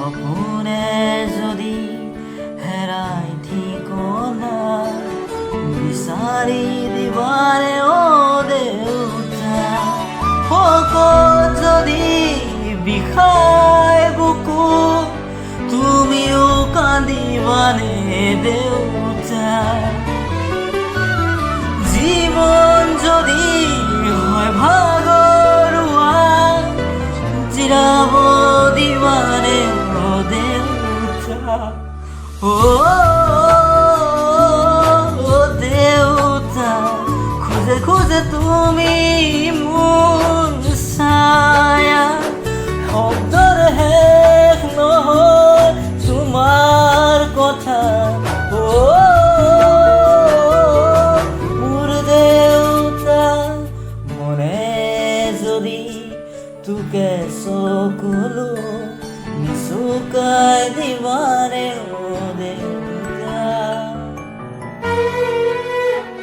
সপোনে যদি হেৰাই ঠিকনা বিচাৰি দিবাৰে অ দেউতা শোকত যদি বিষাই বুকু তুমিও কান্দিবানে দেউতা জীবন যদি হয় ভাগৰুৱা জিৰাব দিবানে অ দেউতা ও দেউতা খুঁজে খুঁজে তুমি মোৰ ছায়া শব্দৰ শেষ নহয় তোমাৰ কথা মোৰ দেউতা মনে যদি তোকে চকুলো নিচুকাই দিবা